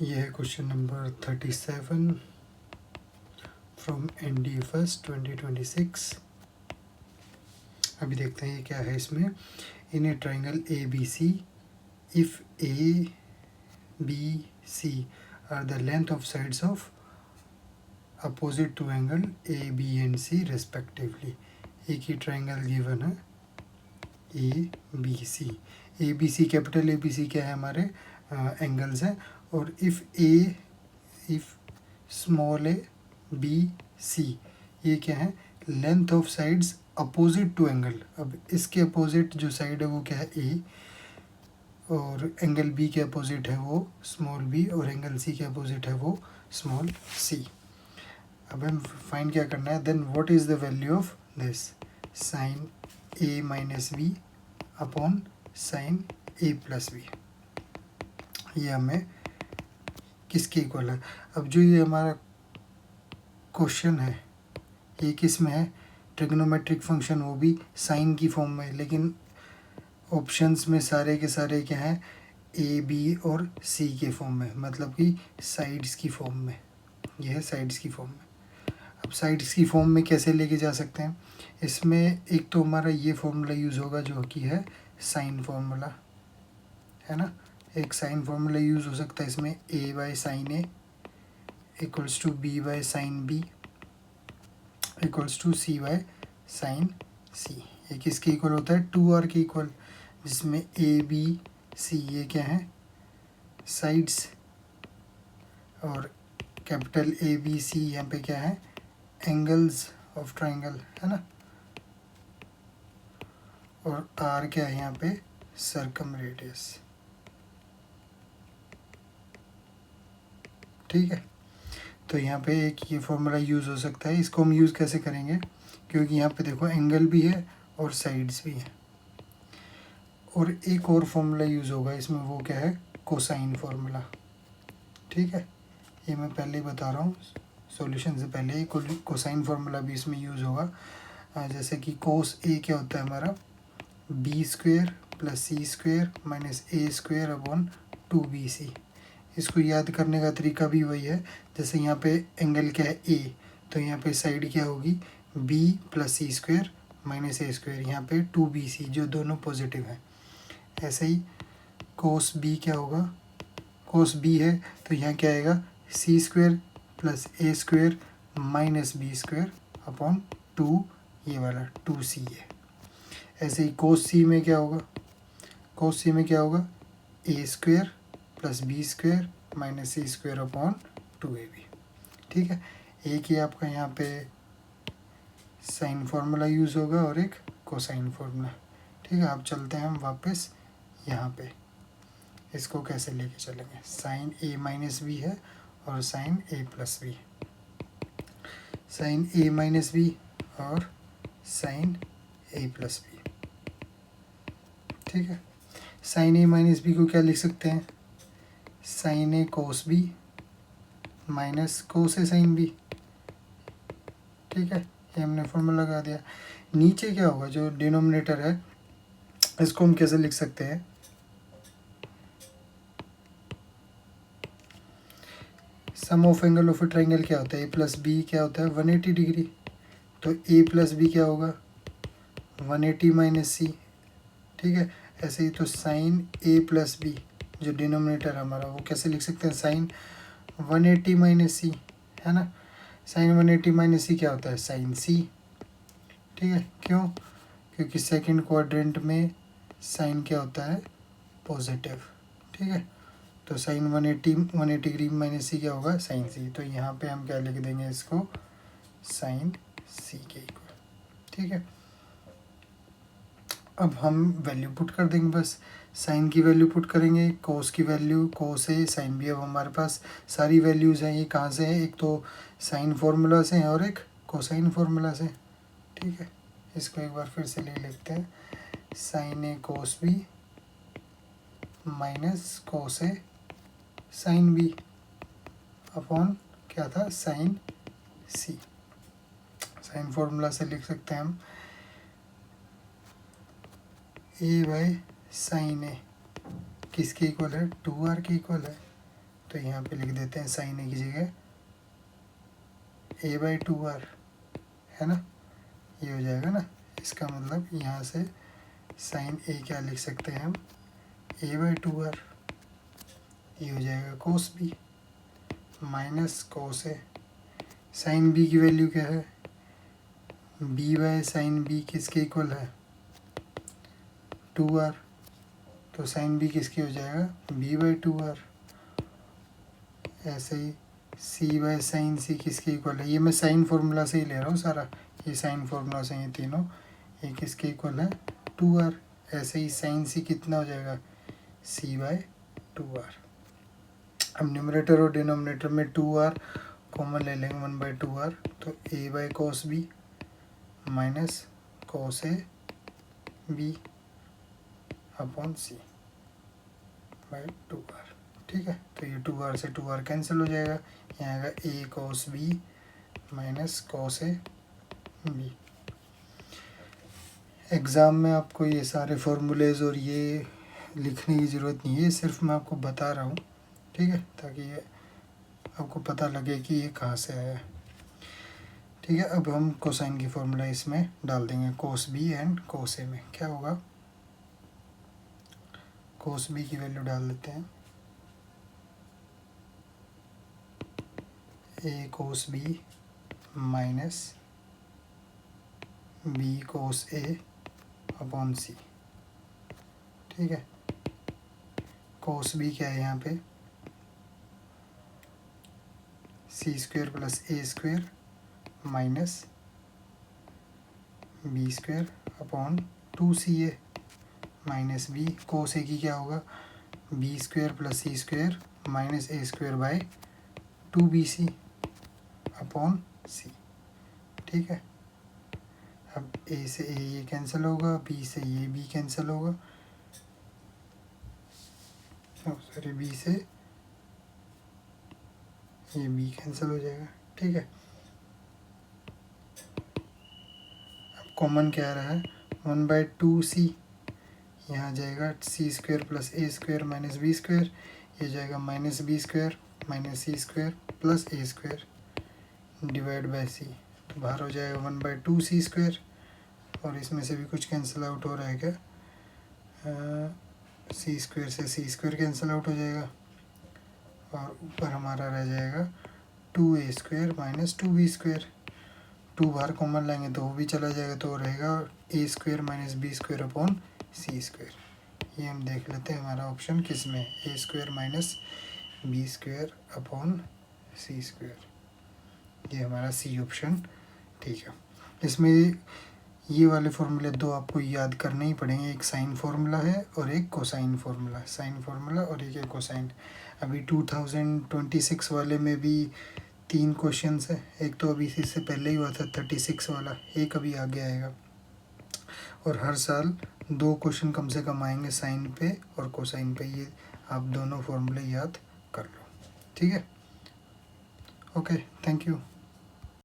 ये है question number 37 from ND first 2026। अभी देखते हैं ये क्या है इसमें। In a triangle ABC, if ABC are the length of sides of opposite to angle AB and C respectively. एक ही ट्राइंगल गिवन है ABC। ABC कैपिटल ABC क्या है, हमारे एंगल्स हैं। और if small a B C ये क्या है, length of sides opposite to angle. अब इसके अपोजिट जो साइड है वो क्या है A, और एंगल B के अपोजिट है वो स्मॉल b, और एंगल C के अपोजिट है वो स्मॉल c। अब हम फाइंड क्या करना है, then what is the value of this sine A minus B upon sine A plus B. ये हमें किसके इक्वल है। अब जो ये हमारा क्वेश्चन है ये किस में है, ट्रिग्नोमेट्रिक फंक्शन, वो भी साइन की फॉर्म में, लेकिन ऑप्शंस में सारे के सारे क्या हैं AB और C के फॉर्म में, मतलब कि साइड्स की फॉर्म में। ये है साइड्स की फॉर्म में। अब साइड्स की फॉर्म में कैसे लेके जा सकते हैं, इसमें एक तो हमारा ये फॉर्मूला यूज़ होगा जो कि है साइन फार्मूला, है ना। एक साइन फार्मूला यूज़ हो सकता है इसमें, A by sine A equals to B by sine B equals to C by sine C। ये किसके इक्वल होता है, 2R के इक्वल, जिसमें ABC ये क्या है साइड्स, और कैपिटल ABC यहाँ पे क्या है एंगल्स ऑफ ट्राइंगल, है ना। और R क्या है यहाँ पे सर्कम रेडियस, ठीक है। तो यहाँ पे एक ये फॉर्मूला यूज़ हो सकता है। इसको हम यूज़ कैसे करेंगे, क्योंकि यहाँ पे देखो एंगल भी है और साइड्स भी है। और एक और फॉर्मूला यूज़ होगा इसमें, वो क्या है कोसाइन फार्मूला, ठीक है। ये मैं पहले ही बता रहा हूँ सॉल्यूशन से पहले ही, कोसाइन फार्मूला भी इसमें यूज़ होगा। जैसे कि कोस A क्या होता है हमारा B square plus C square minus A square upon 2BC। इसको याद करने का तरीका भी वही है, जैसे यहाँ पे एंगल क्या है A, तो यहाँ पे साइड क्या होगी B plus C square minus A square, यहाँ पे 2BC जो दोनों पॉजिटिव हैं। ऐसे ही कोस B क्या होगा, कोस B है तो यहाँ क्या आएगा C square plus A square minus B square upon 2, ये वाला 2C है। ऐसे ही कोस C में क्या होगा, कोस C में क्या होगा A square plus B square minus C square upon 2AB, ठीक है। एक ही आपका यहाँ पे साइन फार्मूला यूज़ होगा और एक कोसाइन फार्मूला, ठीक है। आप चलते हैं हम वापस यहाँ पे, इसको कैसे लेके चलेंगे, साइन A माइनस बी है और sine A plus B, sine A minus B और साइन A प्लस बी, ठीक है। साइन A माइनस बी को क्या लिख सकते हैं, sine A cos B minus cos A sine B, ठीक है। ये हमने फॉर्मूला लगा दिया। नीचे क्या होगा, जो डिनोमिनेटर है इसको हम कैसे लिख सकते हैं, sum of angle of a triangle क्या होता है, A प्लस बी क्या होता है 180 डिग्री, तो A प्लस बी क्या होगा 180 माइनस C, ठीक है। ऐसे ही तो साइन A प्लस बी जो डिनोमिनेटर हमारा, वो कैसे लिख सकते हैं साइन 180 माइनस C, है ना। साइन 180 माइनस C क्या होता है साइन C, ठीक है। क्यों, क्योंकि सेकंड क्वाड्रेंट में साइन क्या होता है पॉजिटिव, ठीक है। तो साइन 180 डिग्री माइनस C क्या होगा साइन C, तो यहाँ पे हम क्या लिख देंगे इसको साइन C के इक्वल, ठीक है। अब हम वैल्यू पुट कर देंगे, बस साइन की वैल्यू पुट करेंगे, कोस की वैल्यू कोस है, साइन भी। अब हमारे पास सारी वैल्यूज़ हैं, ये कहाँ से है, एक तो साइन फार्मूला से है और एक कोसाइन फार्मूला से, ठीक है। इसको एक बार फिर से ले लेते हैं, sine A cos B minus cos A sine B upon क्या था साइन C। साइन फार्मूला से लिख सकते हैं हम A बाई साइन A किसके इक्वल है 2R के इक्वल है, तो यहाँ पे लिख देते हैं साइन ए की जगह a/2r, है ना, ये हो जाएगा ना। इसका मतलब यहाँ से साइन ए क्या लिख सकते हैं हम, a/2r, ये हो जाएगा कोस बी माइनस कोस ए। साइन बी की वैल्यू क्या है, b बाय साइन बी किसके इक्वल है, 2r, तो साइन बी किसकी हो जाएगा, b/2r। ऐसे ही c बाय साइन सी किसके इक्वल है, ये मैं साइन फार्मूला से ही ले रहा हूँ सारा, ये साइन फार्मूला से ये तीनों, ये किसके इक्वल है, 2r। ऐसे ही साइन सी कितना हो जाएगा, c/2r। अब न्यूमरेटर और डिनोमिनेटर में 2r कॉमन ले लेंगे, 1/2r, तो a/cos b minus cos a b upon c by 2r। ठीक है, तो ये 2r से 2r कैंसिल हो जाएगा, यहाँ आएगा a cos b minus cos a b। Exam में आपको ये सारे फार्मूलेज और ये लिखने की ज़रूरत नहीं है, सिर्फ मैं आपको बता रहा हूँ, ठीक है, ताकि ये आपको पता लगे कि ये कहाँ से आया है। ठीक है, अब हम कोसाइन की फार्मूला इसमें डाल देंगे, कोस बी एंड कोस ए में क्या होगा, कोस बी की वैल्यू डाल देते हैं, a cos B minus b cos a upon c. ठीक है, कोस बी क्या है यहाँ पे, c² plus a² minus b² upon 2ca minus b. Cos a की क्या होगा, b² plus c² minus a² by 2bc upon c। ठीक है, अब a से a ये कैंसिल होगा, b से ये b कैंसिल होगा, सॉरी b से ये b कैंसिल हो जाएगा। ठीक है, अब कॉमन क्या आ रहा है, 1/2c, यहाँ जाएगा c² plus a² minus b², ये जाएगा minus b² minus c² plus a² divide by c, तो बाहर हो जाएगा 1/2c², और इसमें से भी कुछ कैंसिल आउट हो रहा है क्या, c² से c² कैंसिल आउट हो जाएगा, और ऊपर हमारा रह जाएगा 2a² माइनस 2b²। 2 बाहर कॉमन लाएंगे तो वो भी चला जाएगा, तो रहेगा a² minus b² upon c²। ये हम देख लेते हैं हमारा ऑप्शन किस में, a² minus b² upon c², ये हमारा सी ऑप्शन। ठीक है, इसमें ये वाले फार्मूले दो आपको याद करने ही पड़ेंगे, एक साइन फार्मूला है और एक कोसाइन फार्मूला, साइन फार्मूला और एक कोसाइन। अभी 2026 वाले में भी 3 क्वेश्चंस है, एक तो अभी इससे पहले ही हुआ था 36 वाला, एक अभी आगे आएगा, और हर साल 2 क्वेश्चन कम से कम आएंगे साइन पे और कोसाइन पे, ये आप दोनों फार्मूले याद कर लो। ठीक है, ओके, थैंक यू।